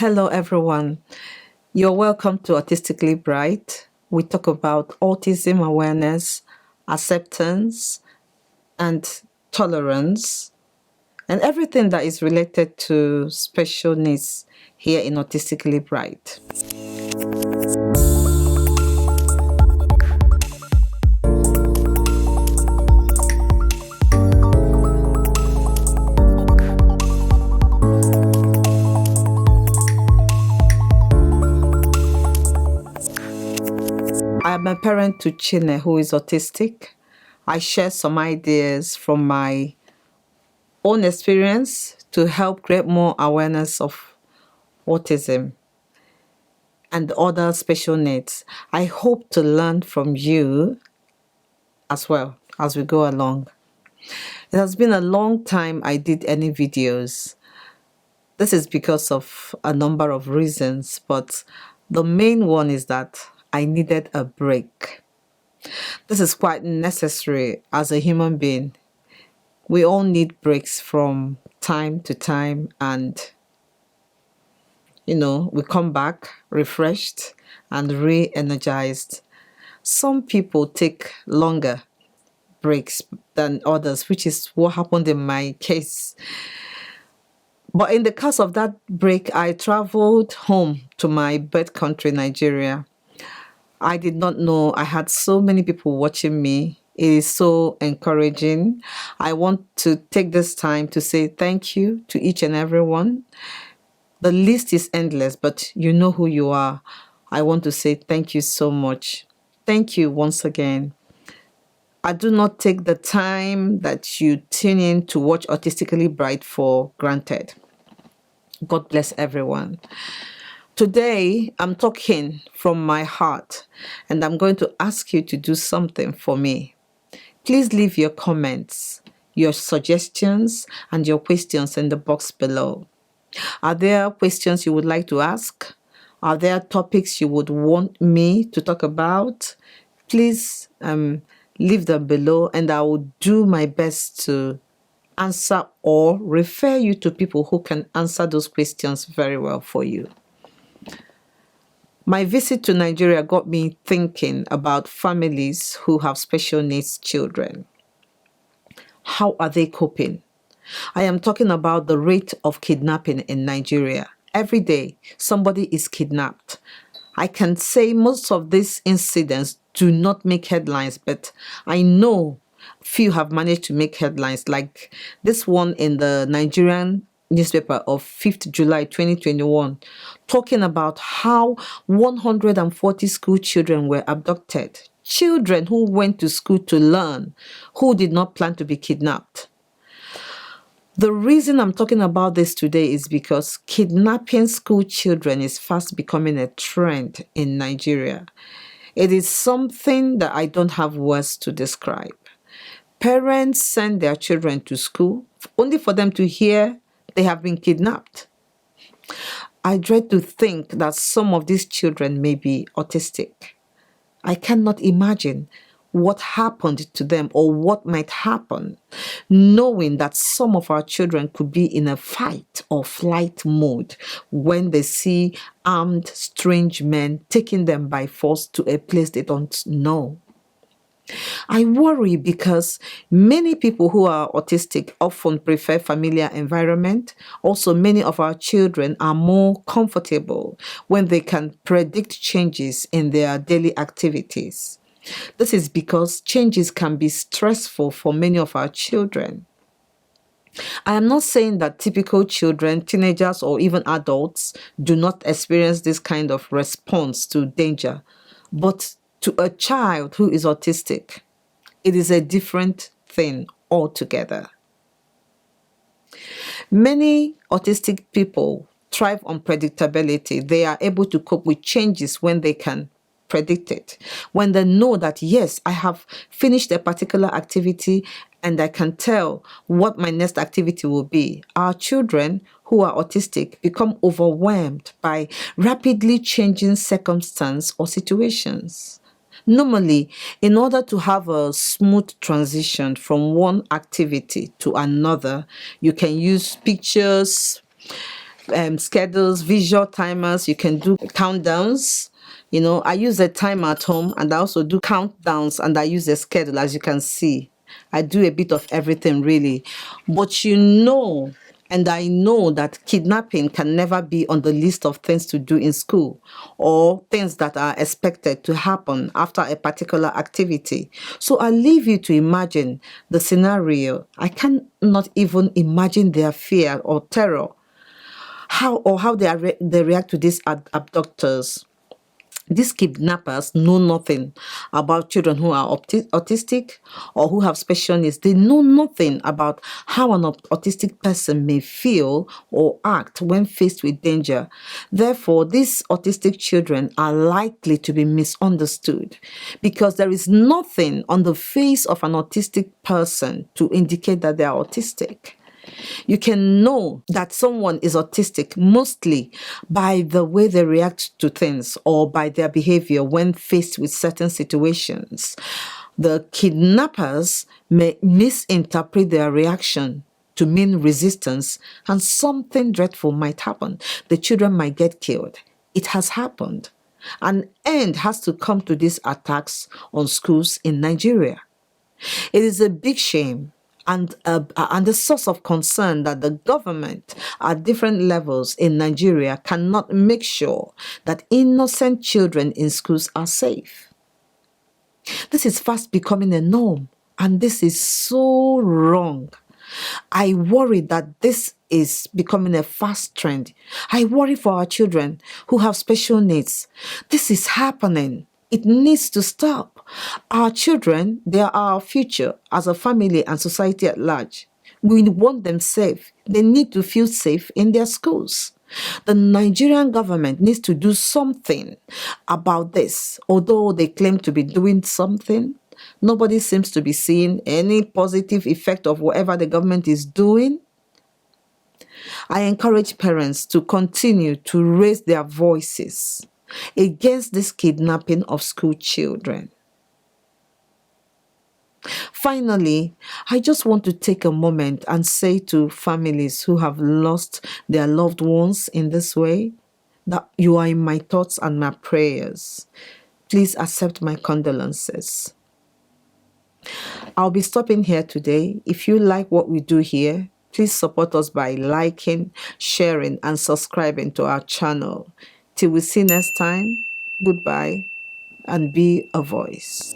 Hello, everyone. You're welcome to Autistically Bright. We talk about autism awareness, acceptance, and tolerance, and everything that is related to special needs here in Autistically Bright. I am a parent to Chine, who is autistic. I share some ideas from my own experience to help create more awareness of autism and other special needs. I hope to learn from you as well as we go along. It has been a long time I did any videos. This is because of a number of reasons, but the main one is that I needed a break. This is quite necessary as a human being. We all need breaks from time to time, and we come back refreshed and re-energized. Some people take longer breaks than others, which is what happened in my case. But in the course of that break, I traveled home to my birth country, Nigeria. I did not know I had so many people watching me. It is so encouraging. I want to take this time to say thank you to each and every one. The list is endless, but you know who you are. I want to say thank you so much. Thank you once again. I do not take the time that you tune in to watch Autistically Bright for granted. God bless everyone. Today, I'm talking from my heart, and I'm going to ask you to do something for me. Please leave your comments, your suggestions, and your questions in the box below. Are there questions you would like to ask? Are there topics you would want me to talk about? Please leave them below, and I will do my best to answer or refer you to people who can answer those questions very well for you. My visit to Nigeria got me thinking about families who have special needs children. How are they coping? I am talking about the rate of kidnapping in Nigeria. Every day, somebody is kidnapped. I can say most of these incidents do not make headlines, but I know few have managed to make headlines, like this one in the Nigerian newspaper of 5th July 2021, talking about how 140 school children were abducted. Children who went to school to learn, who did not plan to be kidnapped. The reason I'm talking about this today is because kidnapping school children is fast becoming a trend in Nigeria. It is something that I don't have words to describe. Parents send their children to school only for them to hear they have been kidnapped. I dread to think that some of these children may be autistic. I cannot imagine what happened to them or what might happen, knowing that some of our children could be in a fight or flight mode when they see armed strange men taking them by force to a place they don't know. I worry because many people who are autistic often prefer familiar environment. Also, many of our children are more comfortable when they can predict changes in their daily activities. This is because changes can be stressful for many of our children. I am not saying that typical children, teenagers, or even adults do not experience this kind of response to danger, but to a child who is autistic, it is a different thing altogether. Many autistic people thrive on predictability. They are able to cope with changes when they can predict it. When they know that, yes, I have finished a particular activity and I can tell what my next activity will be. Our children who are autistic become overwhelmed by rapidly changing circumstances or situations. Normally, in order to have a smooth transition from one activity to another, you can use pictures, schedules, visual timers. You can do countdowns. I use a timer at home, and I also do countdowns, and I use a schedule, as you can see. I do a bit of everything, really. But and I know that kidnapping can never be on the list of things to do in school or things that are expected to happen after a particular activity. So I leave you to imagine the scenario. I cannot even imagine their fear or terror, how they react to these abductors. These kidnappers know nothing about children who are autistic or who have special needs. They know nothing about how an autistic person may feel or act when faced with danger. Therefore, these autistic children are likely to be misunderstood because there is nothing on the face of an autistic person to indicate that they are autistic. You can know that someone is autistic mostly by the way they react to things or by their behavior when faced with certain situations. The kidnappers may misinterpret their reaction to mean resistance, and something dreadful might happen. The children might get killed. It has happened. An end has to come to these attacks on schools in Nigeria. It is a big shame and a source of concern that the government at different levels in Nigeria cannot make sure that innocent children in schools are safe. This is fast becoming a norm, and this is so wrong. I worry that this is becoming a fast trend. I worry for our children who have special needs. This is happening. It needs to stop. Our children, they are our future as a family and society at large. We want them safe. They need to feel safe in their schools. The Nigerian government needs to do something about this. Although they claim to be doing something, nobody seems to be seeing any positive effect of whatever the government is doing. I encourage parents to continue to raise their voices against this kidnapping of school children. Finally, I just want to take a moment and say to families who have lost their loved ones in this way that you are in my thoughts and my prayers. Please accept my condolences. I'll be stopping here today. If you like what we do here, please support us by liking, sharing, and subscribing to our channel. Till we see next time, goodbye and be a voice.